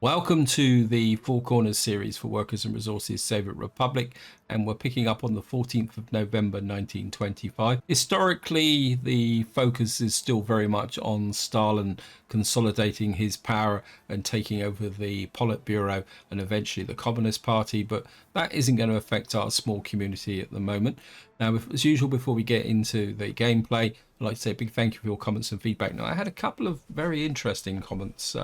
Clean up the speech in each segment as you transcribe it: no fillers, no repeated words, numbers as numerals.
Welcome to the Four Corners series for Workers and Resources Soviet Republic, and we're picking up on the 14th of November 1925. Historically, the focus is still very much on Stalin consolidating his power and taking over the Politburo and eventually the Communist Party, but that isn't going to affect our small community at the moment. Now, as usual, before we get into the gameplay, I'd like to say a big thank you for your comments and feedback. Now, I had a couple of very interesting comments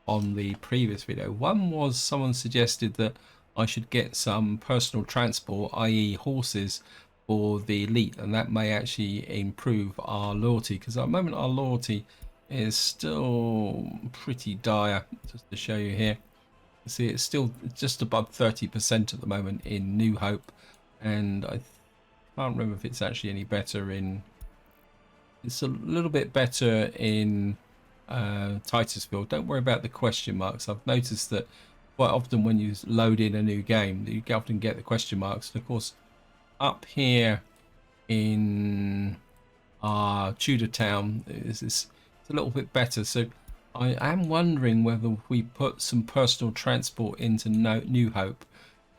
on the previous video. One was someone suggested that I should get some personal transport, i.e. horses, for the elite, and that may actually improve our loyalty, because at the moment our loyalty is still pretty dire. Just to show you here, see it's still just above 30% at the moment in New Hope, and I can't remember if it's actually any better in, it's a little bit better in Titusville. Don't worry about the question marks. I've noticed that quite often when you load in a new game, you often get the question marks. And of course, up here in our Tudor town, it's a little bit better. So I am wondering whether we put some personal transport into New Hope,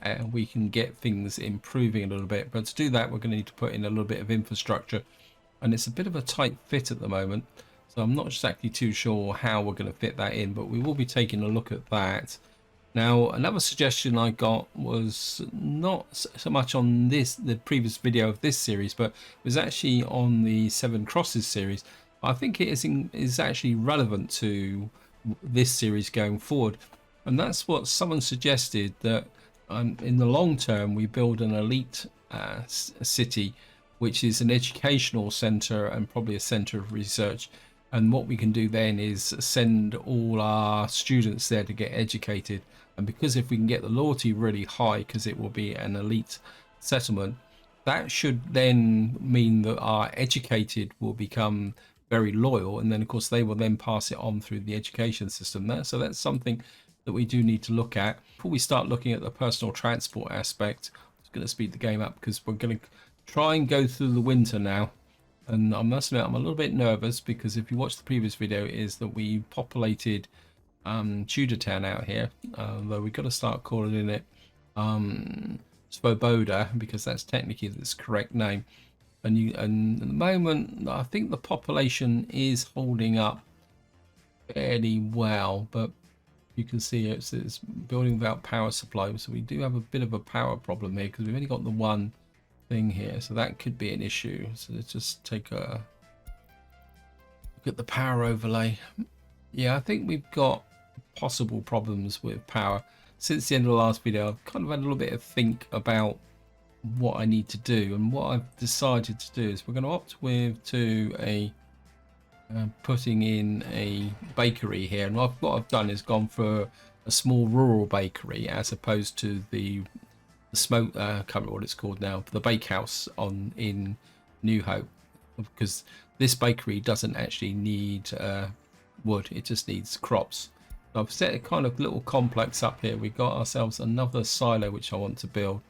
and we can get things improving a little bit. But to do that, we're going to need to put in a little bit of infrastructure, and it's a bit of a tight fit at the moment. So I'm not exactly too sure how we're going to fit that in, but we will be taking a look at that. Now, another suggestion I got was not so much on the previous video of this series, but was actually on the Seven Crosses series. I think it is actually relevant to this series going forward, and that's what someone suggested, that in the long term we build an elite city, which is an educational center and probably a center of research. And what we can do then is send all our students there to get educated. And because if we can get the loyalty really high, because it will be an elite settlement, that should then mean that our educated will become very loyal. And then, of course, they will then pass it on through the education system there. So that's something that we do need to look at. Before we start looking at the personal transport aspect, I'm just going to speed the game up because we're going to try and go through the winter now. And I must admit, I'm a little bit nervous because if you watch the previous video, is that we populated Tudor Town out here, though we've got to start calling it Svoboda, because that's technically its correct name. And at the moment, I think the population is holding up fairly well, but you can see it's building without power supply, so we do have a bit of a power problem here because we've only got the one thing here, so that could be an issue. So let's just take a look at the power overlay. Yeah, I think we've got possible problems with power. Since the end of the last video, I've kind of had a little bit of think about what I need to do, and what I've decided to do is we're going to opt to a putting in a bakery here. And what I've done is gone for a small rural bakery as opposed to the smoke, I can't remember what it's called now, the bakehouse in New Hope, because this bakery doesn't actually need wood, it just needs crops. So I've set a kind of little complex up here. We got ourselves another silo which I want to build,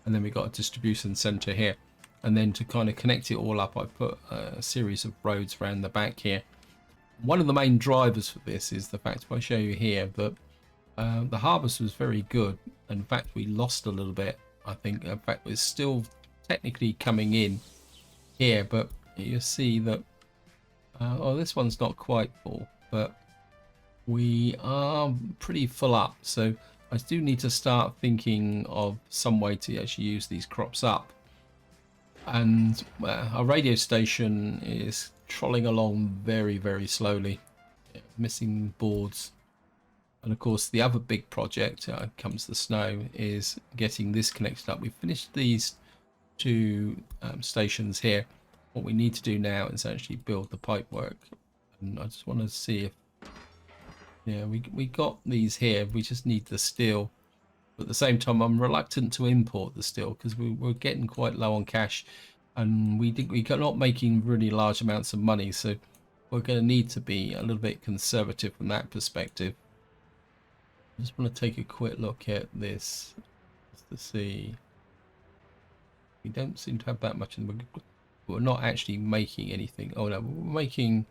and then we got a distribution center here, and then to kind of connect it all up, I put a series of roads around the back here. One of the main drivers for this is the fact, if I show you here, that the harvest was very good. In fact, we lost a little bit, I think. In fact, it's still technically coming in here, but you see that oh, this one's not quite full, but we are pretty full up. So I do need to start thinking of some way to actually use these crops up. And our radio station is trolling along very, very slowly, missing boards. And of course, the other big project, comes the snow, is getting this connected up. We've finished these two stations here. What we need to do now is actually build the pipework. And I just want to see if, yeah, we got these here. We just need the steel. But at the same time, I'm reluctant to import the steel because we're getting quite low on cash, and we're not making really large amounts of money. So we're going to need to be a little bit conservative from that perspective. I just want to take a quick look at this just to see. We don't seem to have that much we're not actually making anything. Oh no, we're making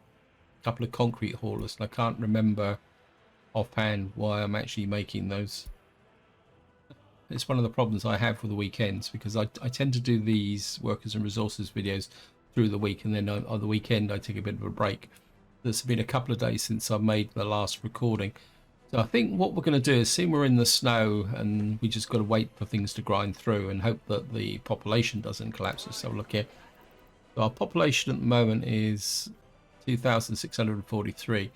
a couple of concrete haulers, and I can't remember offhand why I'm actually making those. It's one of the problems I have with the weekends, because I tend to do these workers and resources videos through the week, and then on the weekend I take a bit of a break. There's been a couple of days since I made the last recording. So I think what we're going to do is, see, we're in the snow and we just got to wait for things to grind through and hope that the population doesn't collapse. Let's have a look here. So our population at the moment is 2,643.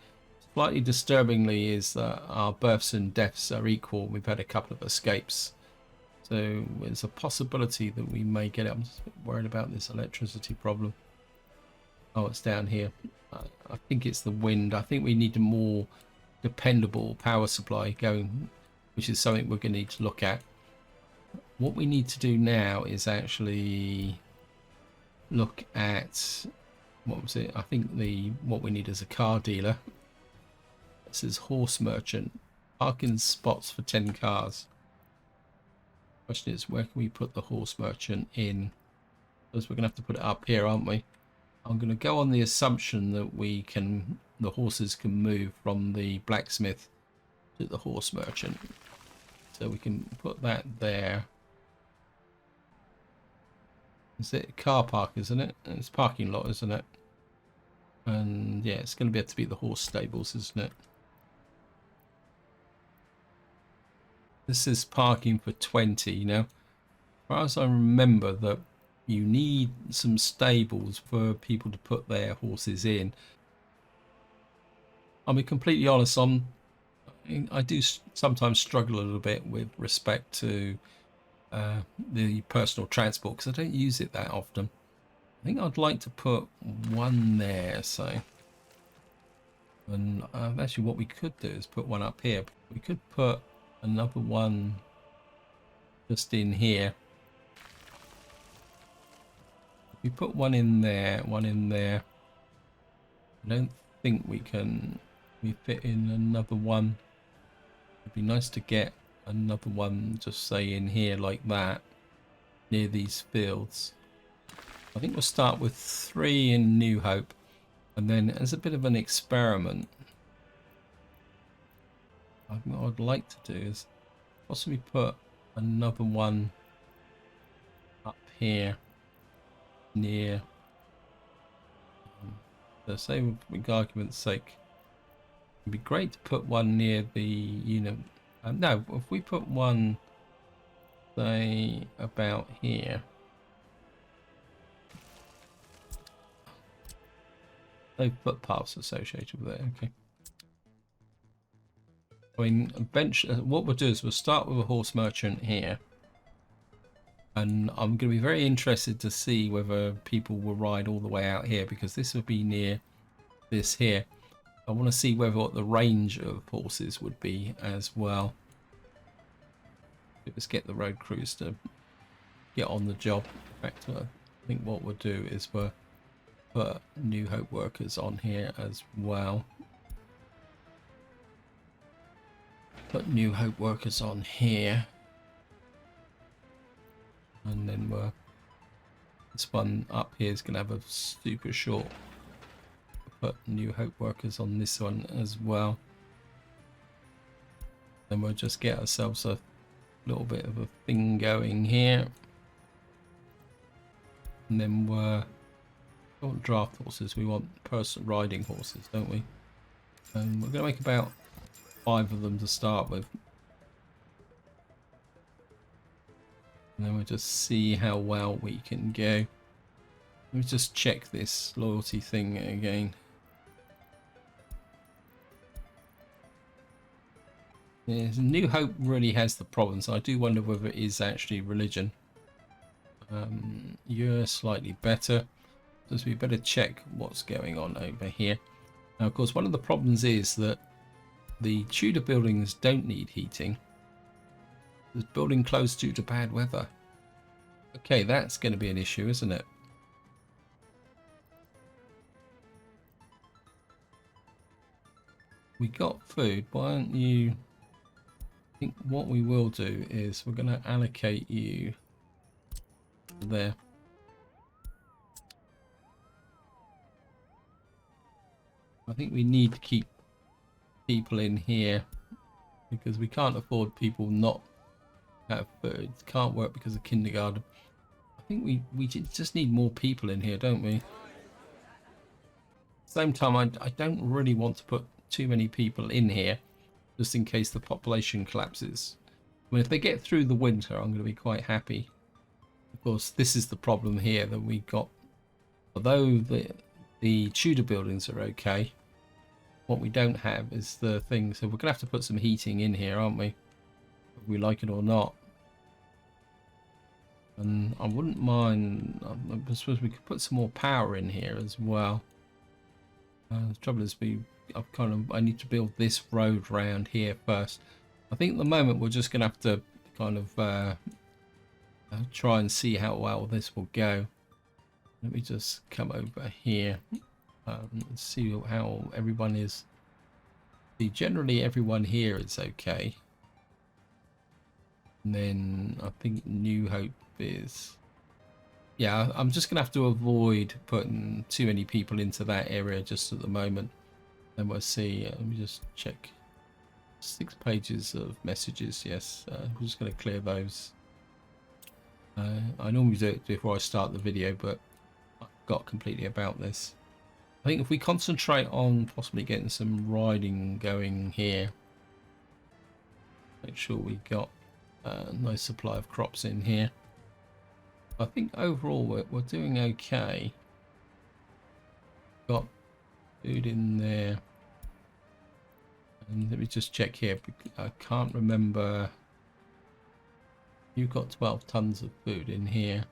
Slightly disturbingly is that our births and deaths are equal. We've had a couple of escapes. So there's a possibility that we may get it. I'm just a bit worried about this electricity problem. Oh, it's down here. I think it's the wind. I think we need a more dependable power supply going, which is something we're going to need to look at. What we need to do now is actually look at, what was it? I think what we need is a car dealer. It says horse merchant, parking spots for 10 cars. Question is, where can we put the horse merchant in? Because we're gonna have to put it up here, aren't we? I'm gonna go on the assumption that the horses can move from the blacksmith to the horse merchant, so we can put that there. Is it a car park, isn't it? It's parking lot, isn't it? And yeah, it's going to have to be the horse stables, isn't it? This is parking for 20. Now, as far as I remember, that you need some stables for people to put their horses in. I'll be completely honest, I do sometimes struggle a little bit with respect to the personal transport, because I don't use it that often. I think I'd like to put one there, so. And actually what we could do is put one up here. We could put another one just in here. If we put one in there, I don't think we fit in another one. It'd be nice to get another one, just say in here like that, near these fields. I think we'll start with 3 in New Hope, and then as a bit of an experiment, what I'd like to do is possibly put another one up here near, so say, for argument's sake, it'd be great to put one near the unit. No, if we put one, say, about here. No footpaths associated with it, okay. I mean, eventually, what we'll do is we'll start with a horse merchant here. And I'm going to be very interested to see whether people will ride all the way out here, because this will be near this here. I want to see what the range of horses would be as well. Let's get the road crews to get on the job. In fact, I think what we'll do is we'll put New Hope workers on here as well. Put New Hope workers on here. And then this one up here is going to have a super short. Put New Hope workers on this one as well. Then we'll just get ourselves a little bit of a thing going here. And then we don't want draft horses, we want person riding horses, don't we? And we're going to make about 5 of them to start with. And then we'll just see how well we can go. Let me just check this loyalty thing again. Yeah, New Hope really has the problems. I do wonder whether it is actually religion. You're slightly better. So we better check what's going on over here. Now, of course, one of the problems is that the Tudor buildings don't need heating. This building closed due to bad weather. Okay, that's going to be an issue, isn't it? We got food. Why don't you... I think what we will do is we're going to allocate you there. I think we need to keep people in here because we can't afford people not have food. It can't work because of kindergarten. I think we just need more people in here, don't we? Same time, I don't really want to put too many people in here just in case the population collapses. I mean, if they get through the winter, I'm going to be quite happy. Of course, this is the problem here that we got. Although the Tudor buildings are okay, what we don't have is the thing. So we're going to have to put some heating in here, aren't we? Whether we like it or not. And I wouldn't mind. I suppose we could put some more power in here as well. The trouble is, I need to build this road round here first. I think at the moment we're just going to have to kind of try and see how well this will go. Let me just come over here and see how everyone is. See, generally everyone here is okay. And then I think New Hope is... Yeah, I'm just going to have to avoid putting too many people into that area just at the moment. Then we'll see. Let me just check. 6 pages of messages, yes. I'm just going to clear those. I normally do it before I start the video, but I forgot completely about this. I think if we concentrate on possibly getting some riding going here, make sure we got a nice supply of crops in here. I think overall we're doing okay. Got food in there. And let me just check here. I can't remember. You've got 12 tons of food in here.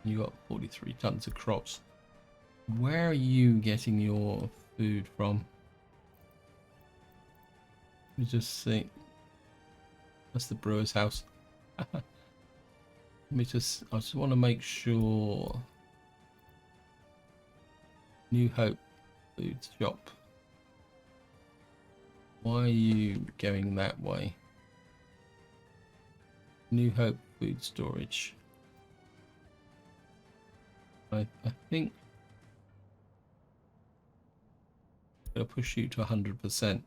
You got 43 tons of crops. Where are you getting your food from? Let me just see. That's the brewer's house. I just want to make sure. New Hope food shop. Why are you going that way? New Hope food storage. I think I'm going to push you to 100%. I'm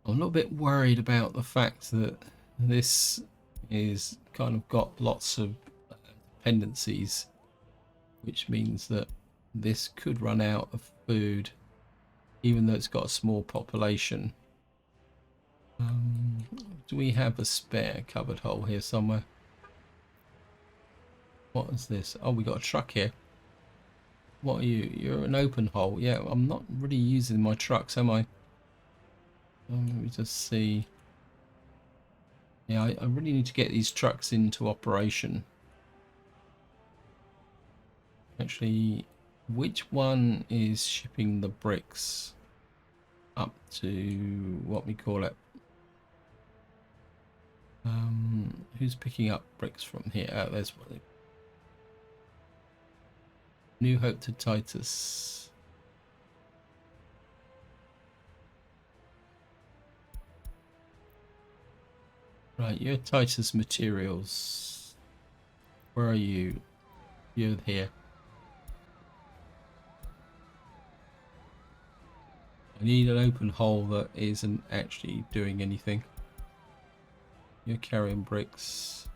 a little bit worried about the fact that this is kind of got lots of dependencies, which means that this could run out of food even though it's got a small population. Do we have a spare cupboard hole here somewhere? What is this? Oh, we got a truck here. What are you? You're an open hole. Yeah, I'm not really using my trucks, am I? Let me just see. Yeah, I really need to get these trucks into operation. Actually, which one is shipping the bricks up to what we call it? Who's picking up bricks from here? Oh, there's one. New Hope to Titus. Right, you're Titus Materials. Where are you? You're here. I need an open hole that isn't actually doing anything. You're carrying bricks.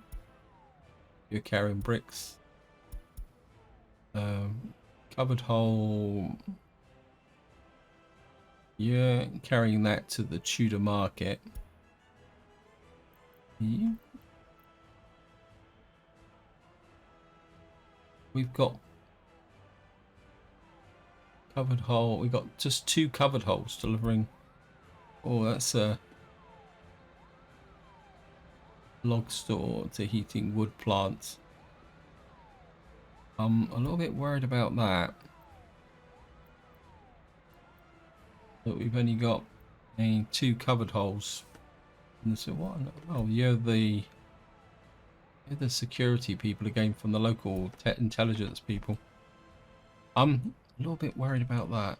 You're carrying bricks. Covered hole. You're carrying that to the Tudor market. You? We've got covered hole. We've got just 2 covered holes delivering. Oh, that's a log store to heating wood plants. I'm a little bit worried about that. But we've only got 2 covered holes. And so what? Oh, you're the security people again from the local intelligence people. I'm a little bit worried about that.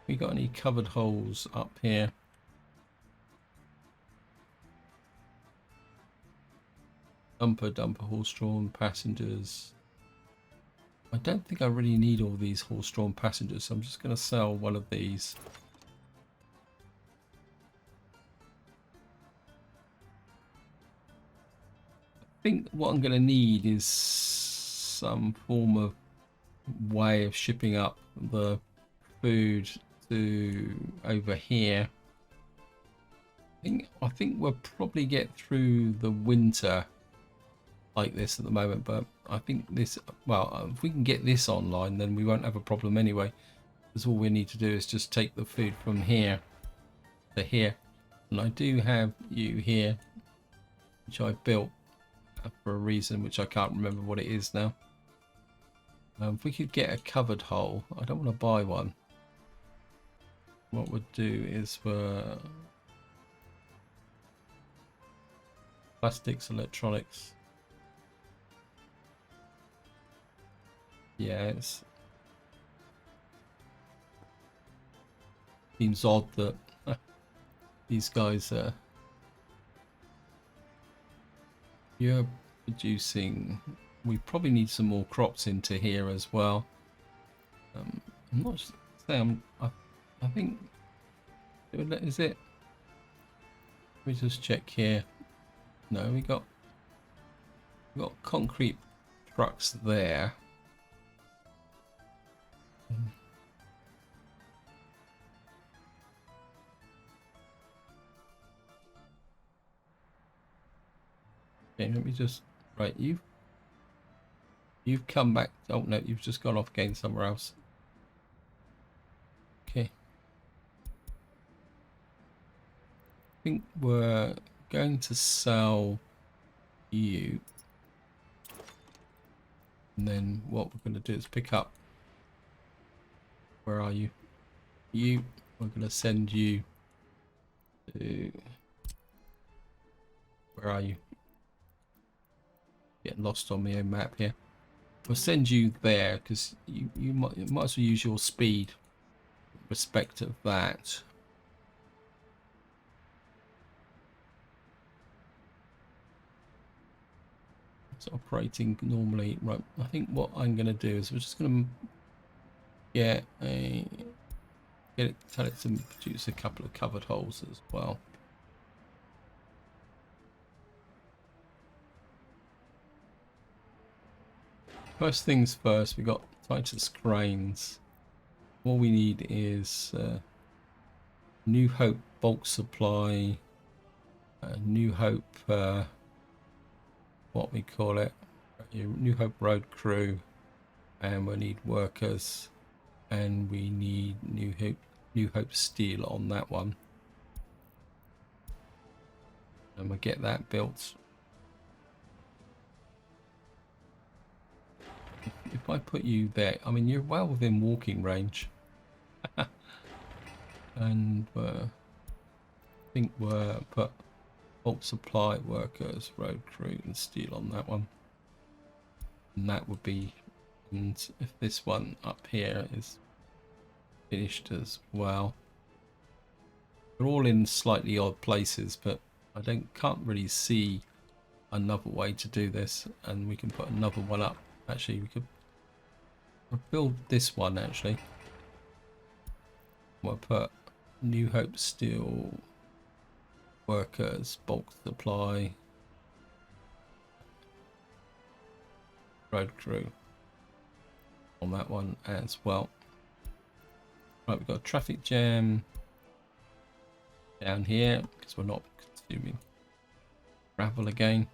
We got any covered holes up here? Dumper, horse-drawn, passengers. I don't think I really need all these horse-drawn passengers, so I'm just going to sell one of these. I think what I'm going to need is some form of way of shipping up the food to over here. I think we'll probably get through the winter like this at the moment, but I think this, well, if we can get this online, then we won't have a problem anyway, because all we need to do is just take the food from here to here. And I do have you here, which I built for a reason which I can't remember what it is now. If we could get a covered hole, I don't want to buy one. What we'd do is for plastics, electronics. Yeah, it seems odd that these guys are you're producing. We probably need some more crops into here as well. I'm not saying I think is it. Let me just check here. No, we got concrete trucks there. Okay, let me just right. You've come back. Oh no, you've just gone off again somewhere else. Okay. I think we're going to sell you. And then what we're going to do is pick up. Where are you? You. We're going to send you to. Where are you? Getting lost on my own map here. We'll send you there because you might as well use your speed in respect of that. It's operating normally. Right, I think what I'm going to do is we're just going to tell it to produce a couple of covered holes as well. First things first, we got Titus cranes. All we need is New Hope bulk supply, New Hope, what we call it, New Hope road crew, and we need workers, and we need New Hope steel on that one, and we'll get that built. If I put you there, I mean, you're well within walking range. And I think we're put bulk supply, workers, road crew, and steel on that one. And that would be, and if this one up here is finished as well. They're all in slightly odd places, but I can't really see another way to do this. And we can put another one up. Actually, we could build this one actually. We'll put New Hope steel, workers, bulk supply, road crew on that one as well. Right, we've got a traffic jam down here because we're not consuming gravel again.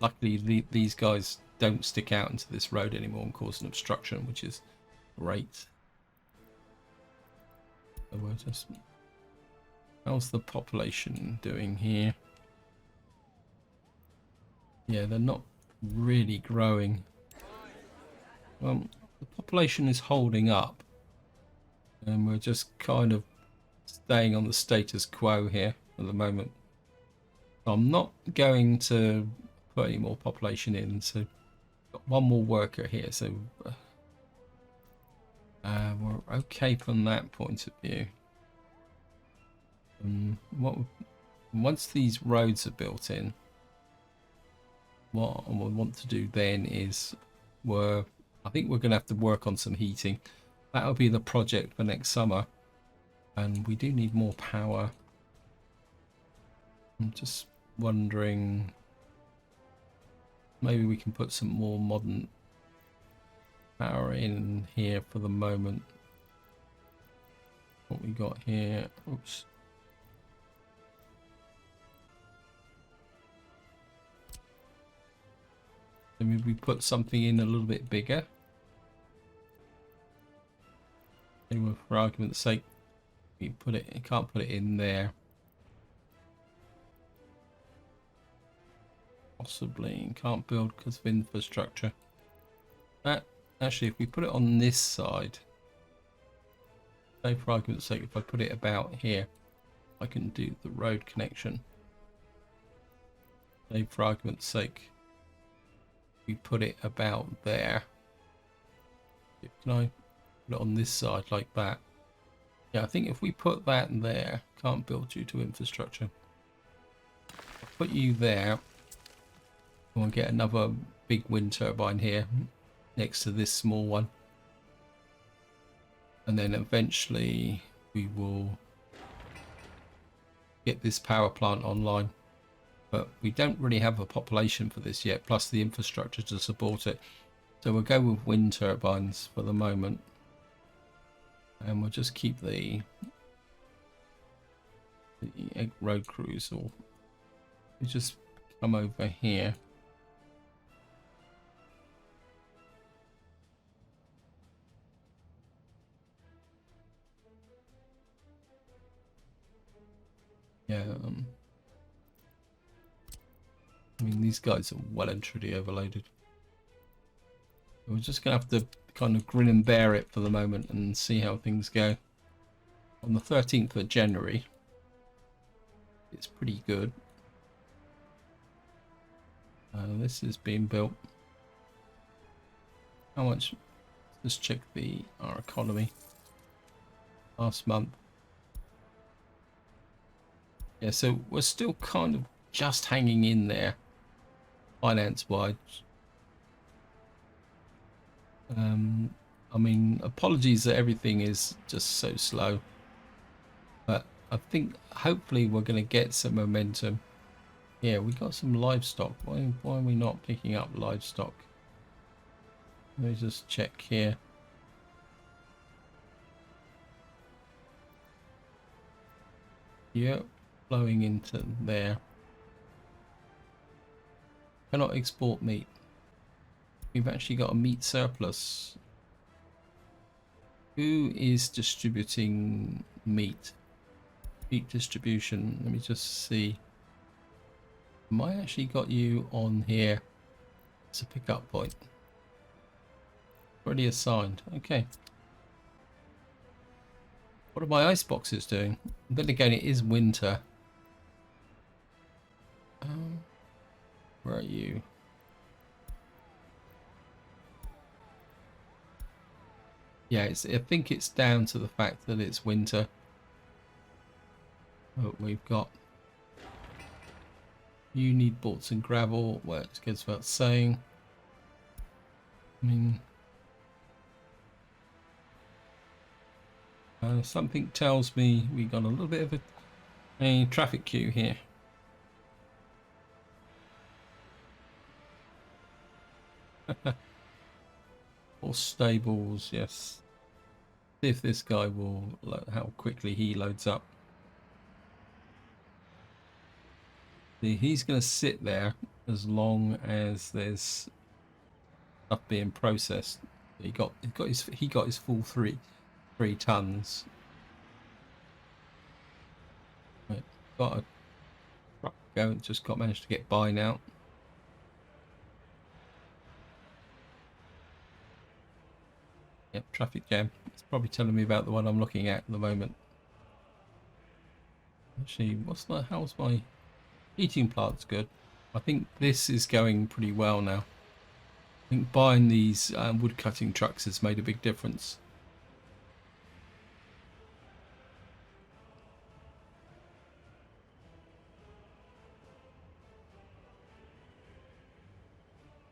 Luckily these guys don't stick out into this road anymore and cause an obstruction, which is great. So we're just, how's the population doing here? Yeah, they're not really growing. The population is holding up, and we're just kind of staying on the status quo here at the moment. So I'm not going to put any more population in, so got one more worker here, so we're okay from that point of view. Once these roads are built in, what we want to do then is we're I think we're going to have to work on some heating. That'll be the project for next summer. And we do need more power. I'm just wondering, maybe we can put some more modern power in here for the moment. What we got here, oops. Maybe we put something in a little bit bigger. Anyway, for argument's sake, we put it. You can't put it in there. Possibly can't build because of infrastructure. Actually, if we put it on this side, say for argument's sake, if I put it about here, I can do the road connection. Say for argument's sake, we put it about there. Can I put it on this side like that? Yeah, I think if we put that there, can't build due to infrastructure. I'll put you there. We'll get another big wind turbine here next to this small one. And then eventually we will get this power plant online. But we don't really have a population for this yet, plus the infrastructure to support it. So we'll go with wind turbines for the moment. And we'll just keep the road crews, or we just come over here. Yeah, I mean, these guys are well and truly overloaded. We're just going to have to kind of grin and bear it for the moment and see how things go. On the 13th of January, it's pretty good. This is being built. How much? Let's check our economy. Last month. Yeah, so we're still kind of just hanging in there, finance-wise. I mean, apologies that everything is just so slow, but I think hopefully we're going to get some momentum. Yeah, we got some livestock. Why are we not picking up livestock? Let me just check here. Yep, flowing into there. Cannot export meat. We've actually got a meat surplus. Who is distributing meat? Meat distribution. Let me just see. Am I actually got you on here as a pickup point? Already assigned. Okay. What are my ice boxes doing? Then again, it is winter. Where are you? Yeah, I think it's down to the fact that it's winter. Oh, we've got... You need bolts and gravel. Well, it goes without saying. I mean... something tells me we got a little bit of a traffic queue here. Or stables, yes. See if this guy will, how quickly he loads up. See, he's going to sit there as long as there's stuff being processed. He got his full three tons. Right, got a truck going. Just managed to get by now. Yep, traffic jam. It's probably telling me about the one I'm looking at the moment. Actually, how's my heating plant's good? I think this is going pretty well now. I think buying these wood cutting trucks has made a big difference.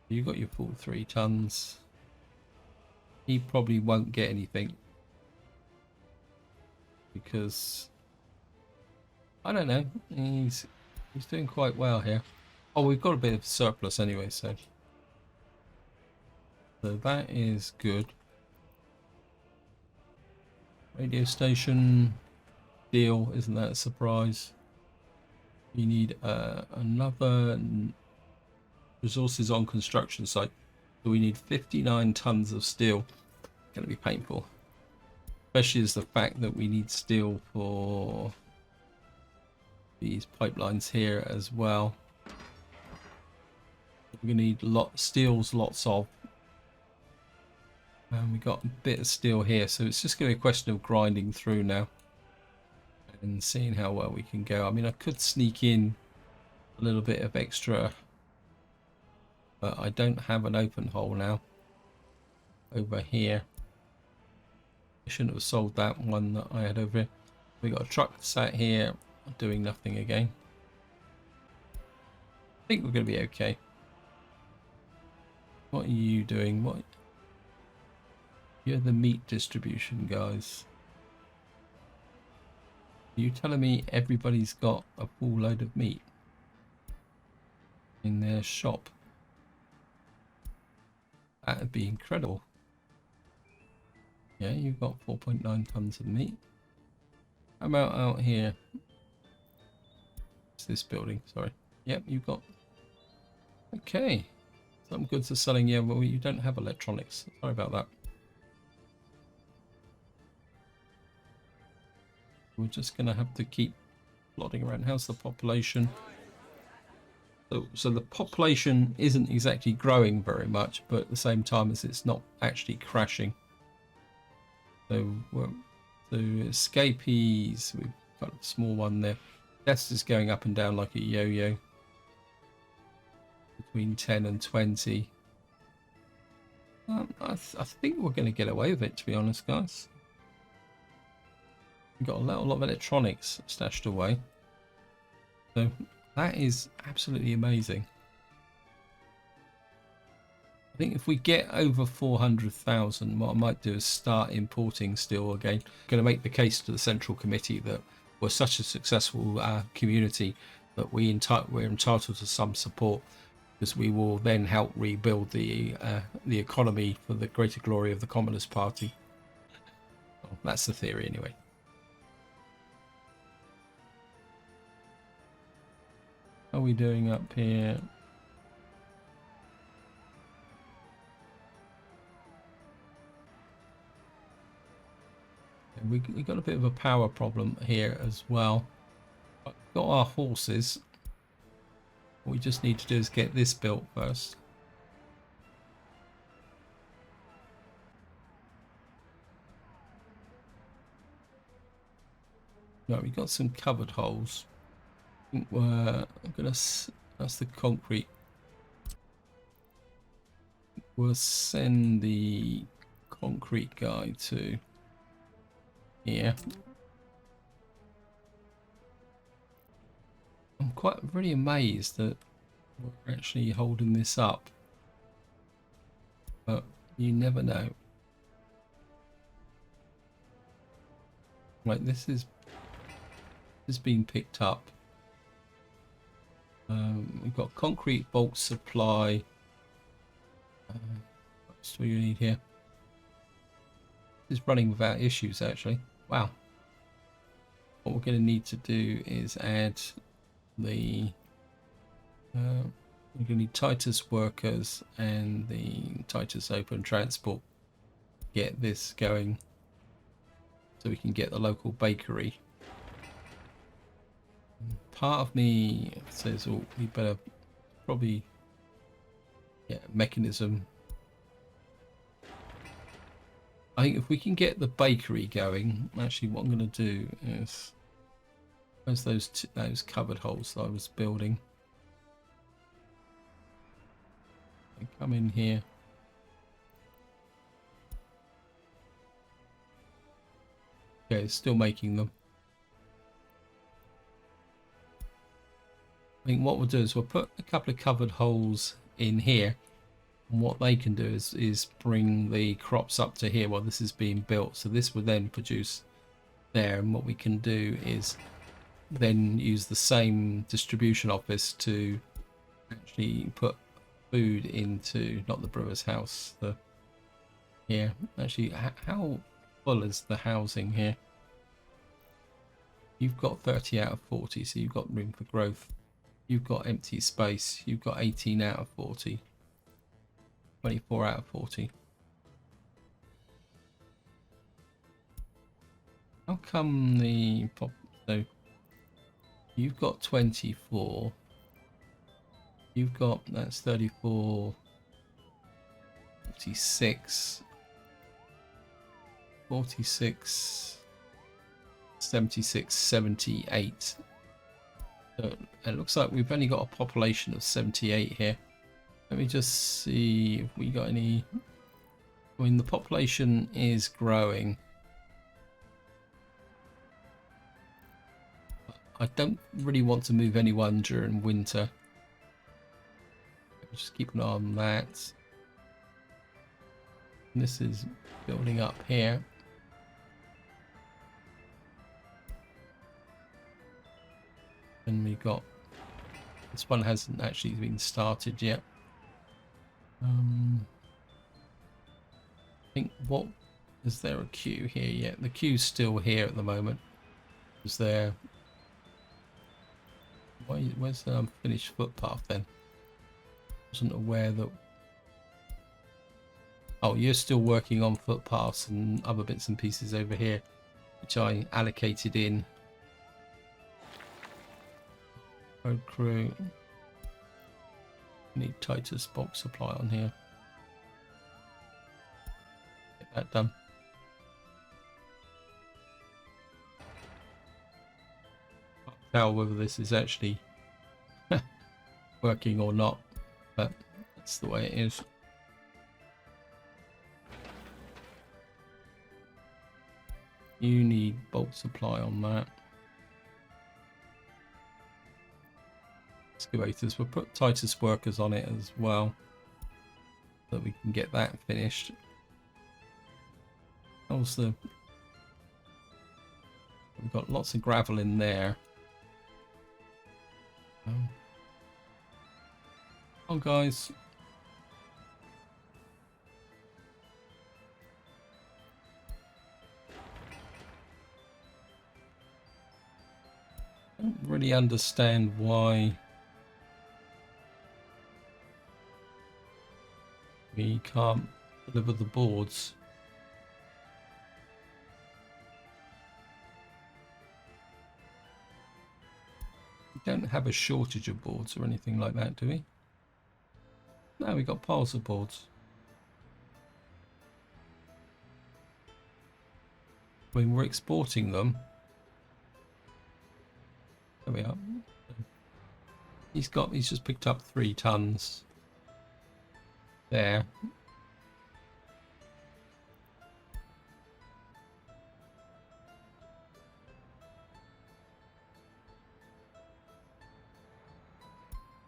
You got your full 3 tons. he probably won't get anything because I don't know. He's doing quite well here. Oh, we've got a bit of surplus anyway, so that is good. Radio station deal, isn't that a surprise? We need another resources on construction site. So we need 59 tons of steel. Going to be painful, especially as the fact that we need steel for these pipelines here as well. We're going to need steels, lots of. And we got a bit of steel here, so it's just going to be a question of grinding through now and seeing how well we can go. I mean, I could sneak in a little bit of extra, but I don't have an open hole now over here. I shouldn't have sold that one that I had over here. We got a truck sat here doing nothing again. I think we're going to be okay. What are you doing? What? You're the meat distribution guys. Are you telling me everybody's got a full load of meat in their shop? That would be incredible. Yeah, you've got 4.9 tons of meat. How about out here? It's this building, sorry. Yep, you've got... Okay. Some goods are selling. Yeah, well, you don't have electronics. Sorry about that. We're just going to have to keep plodding around. How's the population? So the population isn't exactly growing very much, but at the same time as it's not actually crashing. So escapees, we've got a small one there. Deaths is going up and down like a yo-yo. Between 10 and 20. I think we're going to get away with it, to be honest, guys. We've got a lot of electronics stashed away. So that is absolutely amazing. I think if we get over 400,000, what I might do is start importing steel again. I'm going to make the case to the Central Committee that we're such a successful community that we're entitled to some support, because we will then help rebuild the economy for the greater glory of the Communist Party. Well, that's the theory anyway. How are we doing up here? We got a bit of a power problem here as well. We've got our horses. What we just need to do is get this built first. Right, we've got some covered holes. I think that's the concrete. We'll send the concrete guy to here. I'm quite really amazed that we're actually holding this up, but you never know. Right, this is being picked up. We've got concrete bulk supply. What else do you need here? This is running without issues, actually. Wow. What we're going to need to do is add the we're going to need Titus workers and the Titus open transport. Get this going so we can get the local bakery. Part of me says, oh, we better probably get a mechanism. I think if we can get the bakery going, actually what I'm going to do is, where's those covered holes that I was building? I come in here. Okay, it's still making them. I think what we'll do is we'll put a couple of covered holes in here, And what they can do is bring the crops up to here while this is being built. So this would then produce there, and what we can do is then use the same distribution office to actually put food into, not the brewer's house, the here. Actually, how full is the housing here? You've got 30 out of 40, so you've got room for growth. You've got empty space. You've got 18 out of 40. 24 out of 40. How come the pop? So you've got 24. You've got, that's 34, 46, 46, 76, 78. So it looks like we've only got a population of 78 here. Let me just see if we got any. I mean, the population is growing. I don't really want to move anyone during winter. Just keep an eye on that. And this is building up here. And we got, this one hasn't actually been started yet. I think, what is there a queue here yet? The queue's still here at the moment. Is there? Where's the unfinished footpath then? Wasn't aware that. Oh, you're still working on footpaths and other bits and pieces over here, which I allocated in. Road crew. Need Titus bulk supply on here. Get that done. Can't tell whether this is actually working or not, but that's the way it is. You need bulk supply on that. Excavators. We'll put Titus workers on it as well, so that we can get that finished. How's the? We've got lots of gravel in there. Oh, guys. I don't really understand why we can't deliver the boards. We don't have a shortage of boards or anything like that, do we? No, we got piles of boards. I mean, we're exporting them. There we are. He's just picked up 3 tons. There.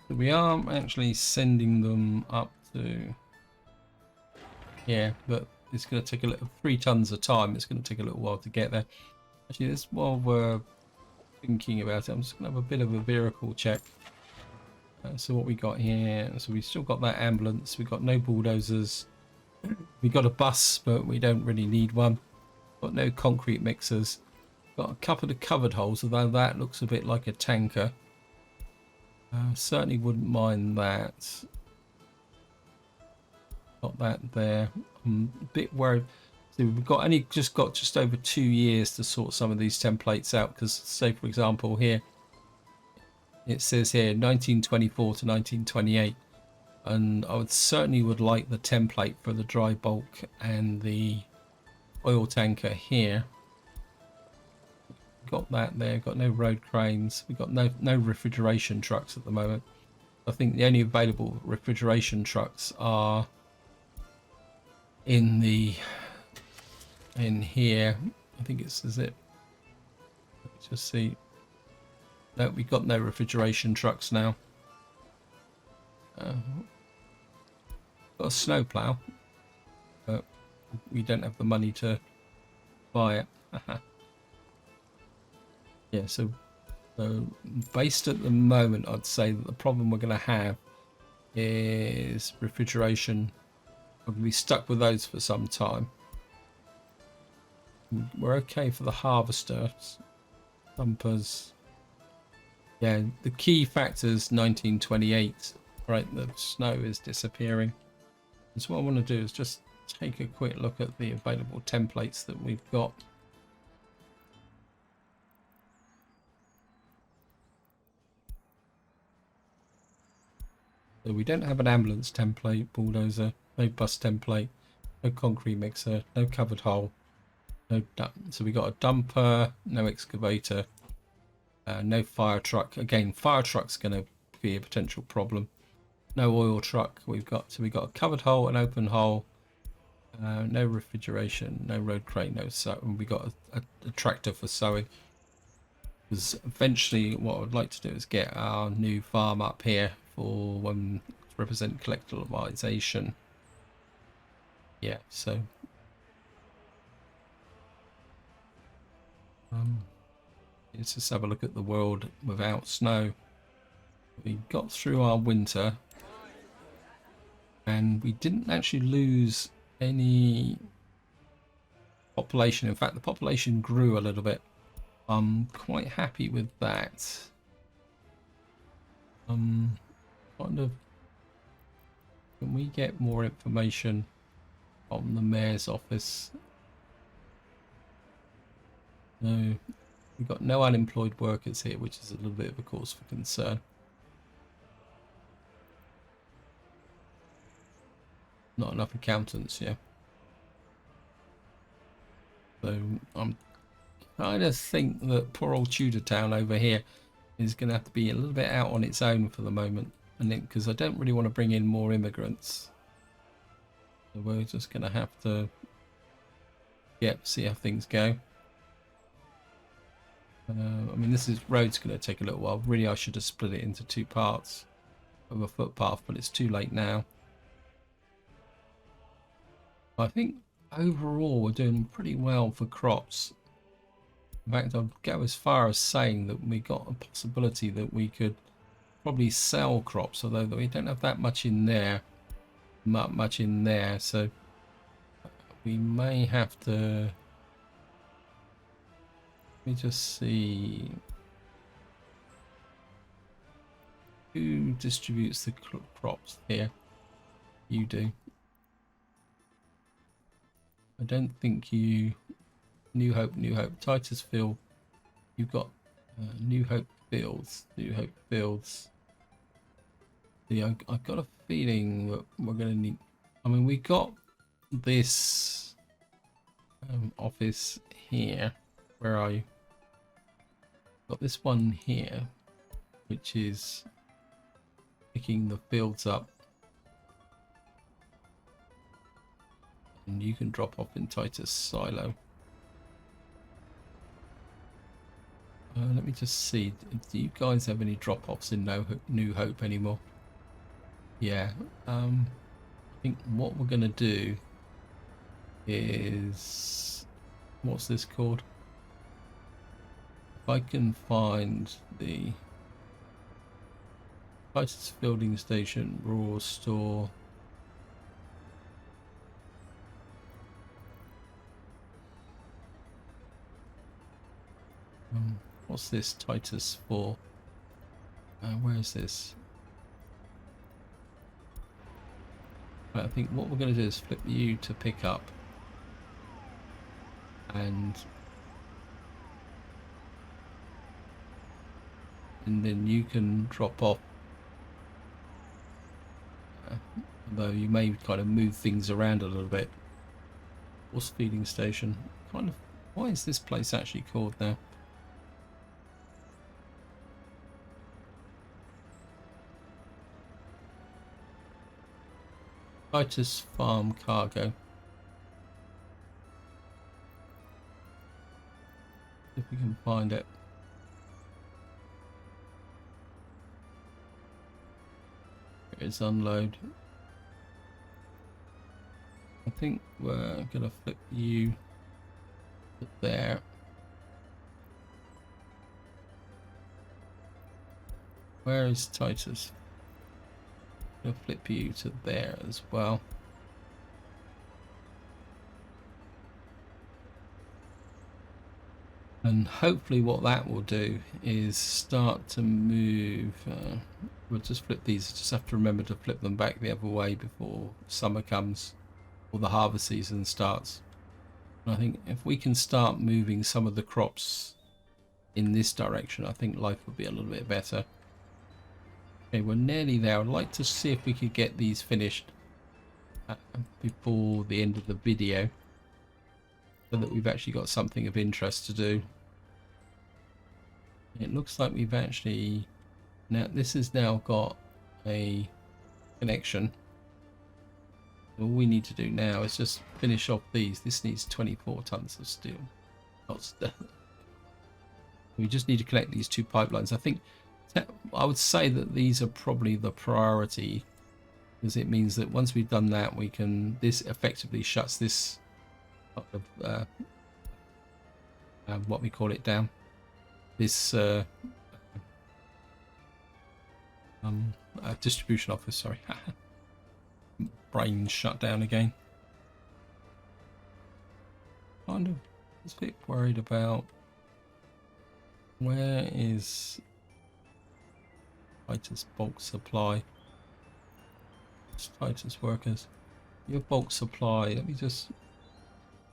So we are actually sending them up to here, but it's going to take a little 3 tons of time. It's going to take a little while to get there. Actually, this while we're thinking about it, I'm just going to have a bit of a vehicle check. So what we got here, so we've still got that ambulance, we've got no bulldozers, we got a bus but we don't really need one, got no concrete mixers, got a couple of covered holes, although that looks a bit like a tanker. Certainly wouldn't mind that. Got that there. I'm a bit worried. So we've got just over 2 years to sort some of these templates out, because say for example here it says here 1924 to 1928, and I certainly would like the template for the dry bulk and the oil tanker here. Got that there. Got no road cranes. We've got no refrigeration trucks at the moment. I think the only available refrigeration trucks are in here. I think it says it. Let's just see. No, we've got no refrigeration trucks now. Got a snowplow, but we don't have the money to buy it. Yeah, so based at the moment, I'd say that the problem we're going to have is refrigeration. We're going to be stuck with those for some time. We're okay for the harvesters, dumpers. Yeah, the key factors 1928. Right, the snow is disappearing. And so what I want to do is just take a quick look at the available templates that we've got. So we don't have an ambulance template, bulldozer, no bus template, no concrete mixer, no covered hole, no so we got a dumper, no excavator, no fire truck. Again, fire truck's going to be a potential problem. No oil truck. We got a covered hole, an open hole, no refrigeration, no road crane, no we got a tractor for sowing. Because eventually, what I'd like to do is get our new farm up here for when to represent collectivization. Yeah, so let's just have a look at the world without snow. We got through our winter, and we didn't actually lose any population. In fact, the population grew a little bit. I'm quite happy with that. Kind of, can we get more information from the mayor's office? No, we've got no unemployed workers here, which is a little bit of a cause for concern. Not enough accountants, yeah. So I'm kind of think that poor old Tudor Town over here is going to have to be a little bit out on its own for the moment, and then because I don't really want to bring in more immigrants, so we're just going to have to see how things go. I mean, this road's going to take a little while. Really, I should have split it into two parts of a footpath, but it's too late now. I think overall we're doing pretty well for crops. In fact, I'd go as far as saying that we got a possibility that we could probably sell crops, although we don't have that much in there, so we may have to. Let me just see who distributes the crops here. You do. I don't think you. New Hope, Titusville. You've got New Hope Fields. Yeah, I've got a feeling that we're going to need. I mean, we got this office here. Where are you? Got this one here, which is picking the fields up, and you can drop off in Titus Silo. Let me just see. Do you guys have any drop-offs in New Hope anymore? Yeah. I think what we're gonna do is, what's this called? If I can find the Titus Building Station, Rural Store. What's this Titus for? Where is this? Right, I think what we're going to do is flip you to pick up, and then you can drop off. Although you may kind of move things around a little bit. Horse feeding station. Kind of. Why is this place actually called now? Titus Farm Cargo. If we can find it. Here is unload. I think we're gonna flip you to there. Where is Titus? I'll flip you to there as well. And hopefully what that will do is start to move. We'll just flip these. Just have to remember to flip them back the other way before summer comes or the harvest season starts. And I think if we can start moving some of the crops in this direction, I think life will be a little bit better. Okay, we're nearly there. I'd like to see if we could get these finished before the end of the video, so that we've actually got something of interest to do. It looks like we've actually this has now got a connection. All we need to do now is just finish off these. This needs 24 tons of steel. We just need to connect these two pipelines. I think I would say that these are probably the priority, because it means that once we've done that, we can. This effectively shuts this what we call it down. This distribution office. Sorry, brain shut down again. Kind of a bit worried about where is Titus bulk supply. Titus workers, your bulk supply. Let me just.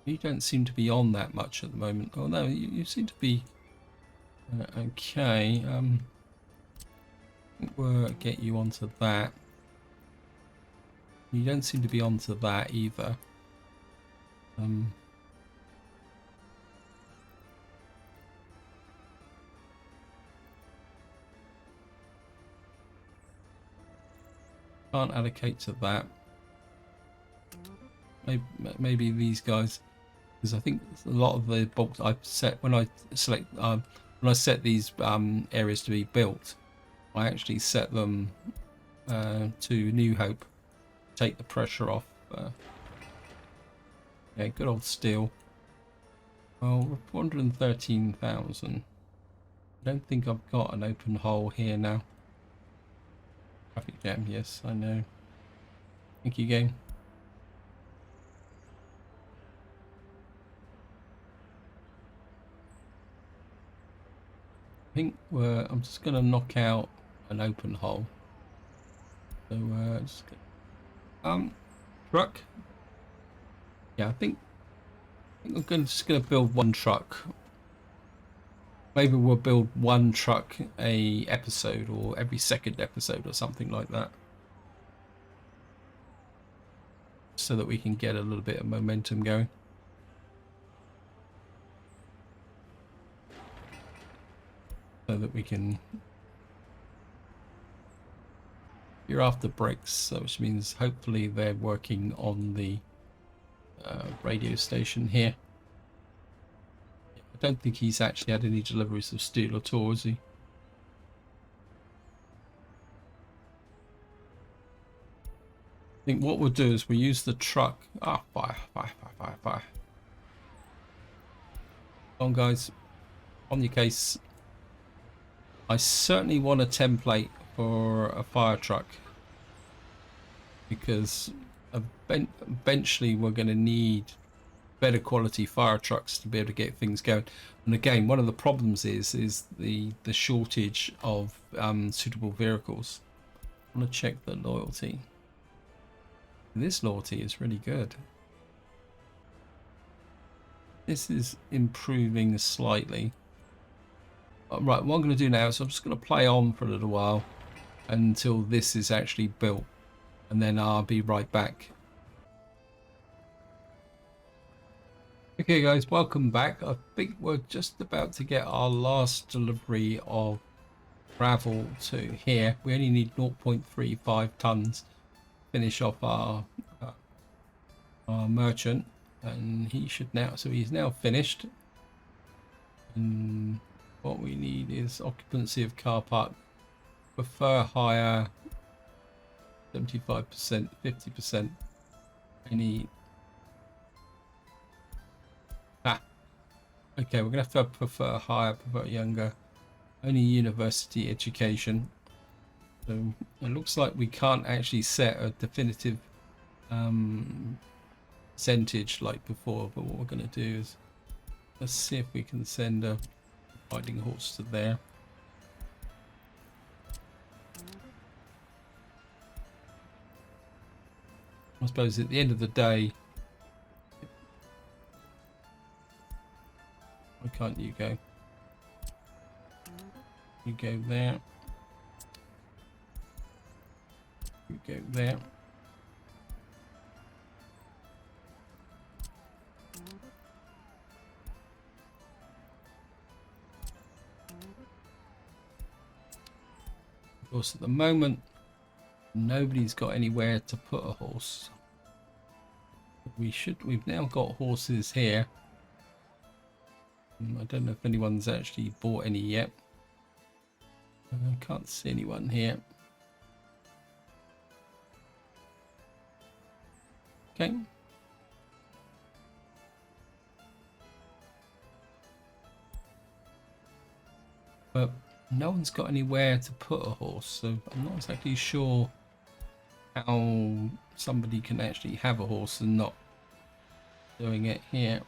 You don't seem to be on that much at the moment. Oh no, you seem to be okay. We'll get you onto that. You don't seem to be onto that either. Can't allocate to that. Maybe these guys, because I think a lot of the bulk I set when I select when I set these areas to be built, I actually set them to New Hope, take the pressure off. Yeah, good old steel. Well, 413,000. I don't think I've got an open hole here now. Traffic jam, yes, I know. Thank you, game. I think I'm just going to knock out an open hole. So just truck. Yeah, I think I'm just going to build one truck. Maybe we'll build one truck a episode, or every second episode, or something like that, so that we can get a little bit of momentum going. So that we can. You're after bricks, which means hopefully they're working on the radio station here. I don't think he's actually had any deliveries of steel at all, has he? I think what we'll do is we use the truck. Fire. Come on, guys. On your case. I certainly want a template for a fire truck, because eventually we're going to need better quality fire trucks to be able to get things going. And again, one of the problems is the shortage of suitable vehicles. I want to check the loyalty. This loyalty is really good. This is improving slightly. Right, what I'm going to do now is I'm just going to play on for a little while until this is actually built, and then I'll be right back. Okay guys, welcome back. I think we're just about to get our last delivery of gravel to here. We only need 0.35 tons to finish off our merchant, and he should now, so he's now finished. And what we need is occupancy of car park. Prefer higher, 75%, 50%. Any Okay, we're gonna have to prefer higher, prefer younger, only university education. So it looks like we can't actually set a definitive percentage like before, but what we're gonna do is let's see if we can send a riding horse to there. I suppose at the end of the day, why can't you go? You go there. You go there. Of course, at the moment, nobody's got anywhere to put a horse. We've now got horses here. I don't know if anyone's actually bought any yet. I can't see anyone here. Okay. But no one's got anywhere to put a horse, so I'm not exactly sure how somebody can actually have a horse and not doing it here.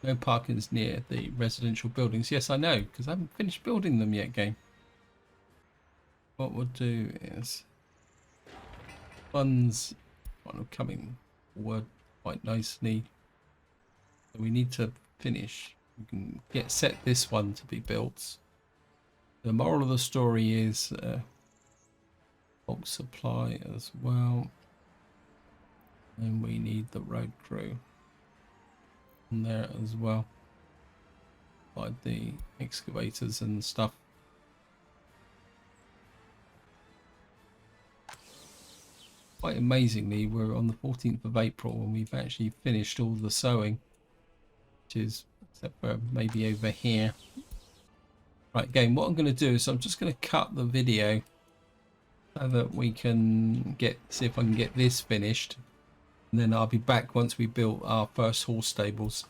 No parking's near the residential buildings. Yes, I know, because I haven't finished building them yet, game. What we'll do is funds kind of coming forward quite nicely. So we need to finish. We can set this one to be built. The moral of the story is bulk supply as well. And we need the road crew in there as well. Like the excavators and stuff. Quite amazingly, we're on the 14th of April and we've actually finished all the sowing. Which is, except for maybe over here. Right, again, what I'm going to do is I'm just going to cut the video so that we can see if I can get this finished. And then I'll be back once we built our first horse stables.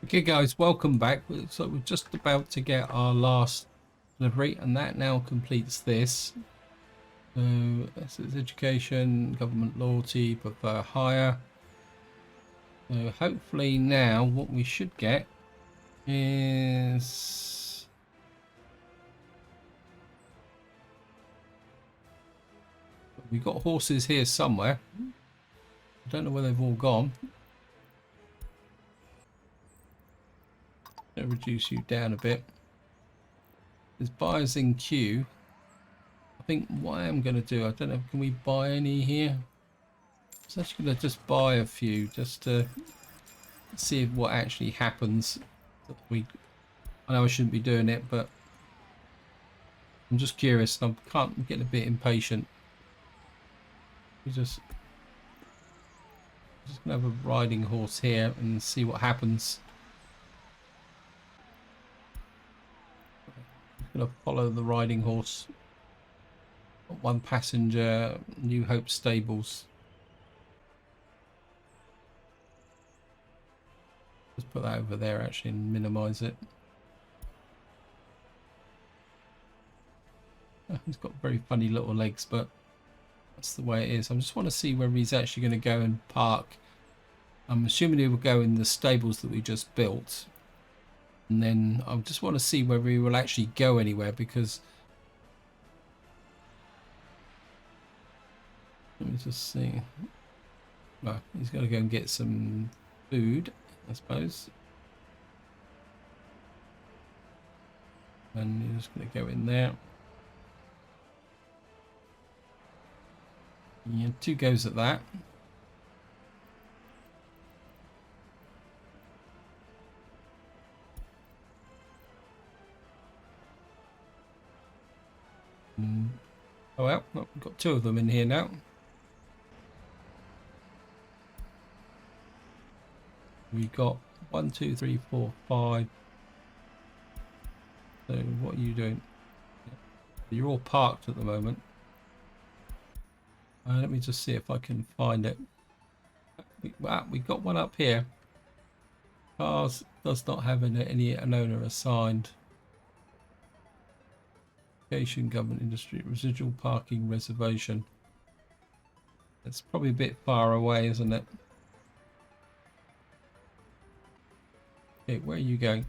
Okay guys, welcome back. So we're just about to get our last delivery and that now completes this. So this is education, government loyalty, prefer hire. So hopefully now what we should get is we've got horses here somewhere. I don't know where they've all gone. I'll reduce you down a bit. There's buyers in queue. I think what I am going to do, I don't know, can we buy any here? I'm actually going to just buy a few just to see what actually happens. I know I shouldn't be doing it, but I'm just curious. I'm getting a bit impatient. We just gonna have a riding horse here and see what happens. I'm gonna follow the riding horse. Got one passenger, New Hope Stables. Just put that over there actually and minimize it. He's got very funny little legs, but that's the way it is. I just want to see where he's actually going to go and park. I'm assuming he will go in the stables that we just built. And then I just want to see whether he will actually go anywhere, because let me just see. Well, he's going to go and get some food, I suppose. And he's just going to go in there. Yeah, 2 goes at that. Oh well, we've got 2 of them in here now. We've got 1, 2, 3, 4, 5. So what are you doing? You're all parked at the moment. Let me just see if I can find it. We got one up here. Cars does not have an owner assigned. Education, government, industry, residual parking, reservation. It's probably a bit far away, isn't it? Okay, where are you going?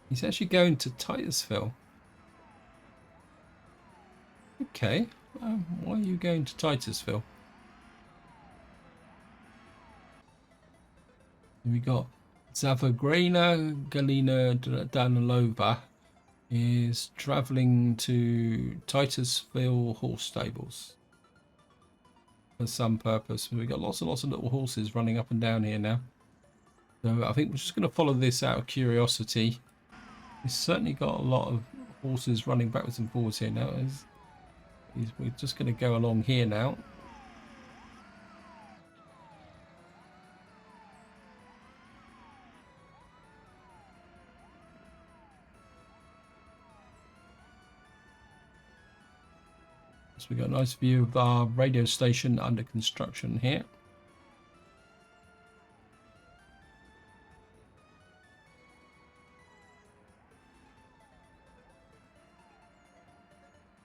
He's actually going to Titusville. Okay, why are you going to Titusville? We got Zavagrina Galina Danilova is traveling to Titusville horse stables for some purpose. We've got lots and lots of little horses running up and down here now. So I think we're just going to follow this out of curiosity. We've certainly got a lot of horses running backwards and forwards here now. We're just going to go along here now. So we've got a nice view of our radio station under construction here.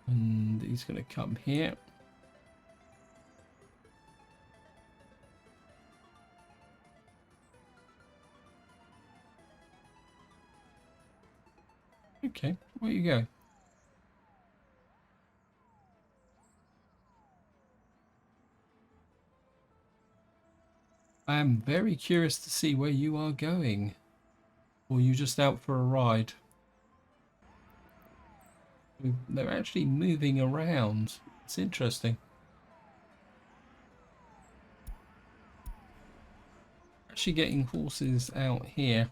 And he's going to come here. Okay, where you go? I am very curious to see where you are going. Or are you just out for a ride? They're actually moving around. It's interesting. Actually getting horses out here.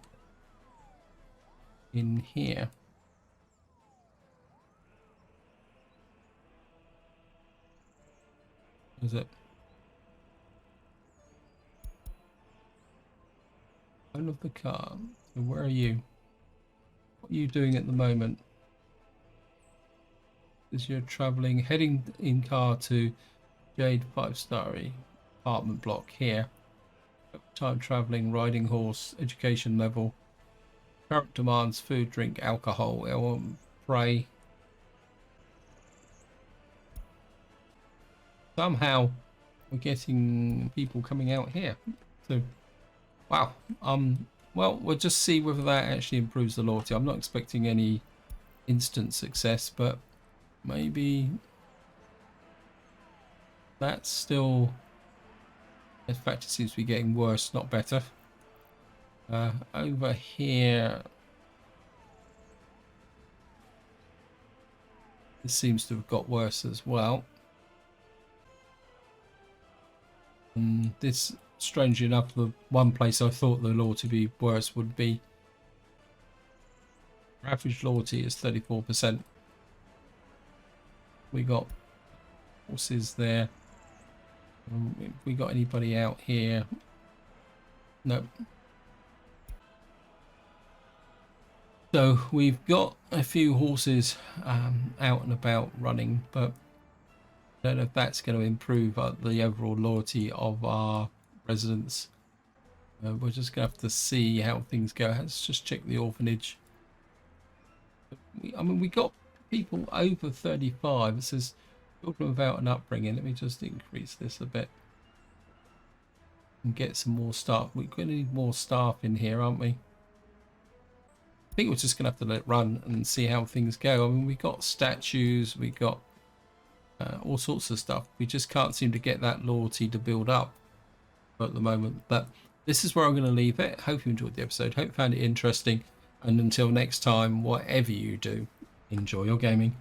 In here. Is it? Own of the car. So where are you? What are you doing at the moment? As you're traveling, heading in car to Jade 5-star apartment block here. Time traveling, riding horse, education level. Current demands food, drink, alcohol, prey. Somehow we're getting people coming out here. So wow. Well, we'll just see whether that actually improves the loyalty. I'm not expecting any instant success, but maybe that's still, in fact, it seems to be getting worse, not better. Over here, this seems to have got worse as well. And this, strangely enough, the one place I thought the law to be worse would be. Average loyalty is 34%. We got horses there. If we got anybody out here? No. So we've got a few horses out and about running, but I don't know if that's going to improve the overall loyalty of our residents. We're just going to have to see how things go. Let's just check the orphanage. I mean, we got people over 35. It says children without an upbringing. Let me just increase this a bit and get some more staff. We're going to need more staff in here, aren't we? I think we're just going to have to let it run and see how things go. I mean, we got statues, we got all sorts of stuff. We just can't seem to get that loyalty to build up at the moment. But this is where I'm going to leave it. Hope you enjoyed the episode. Hope you found it interesting. And until next time, whatever you do, enjoy your gaming.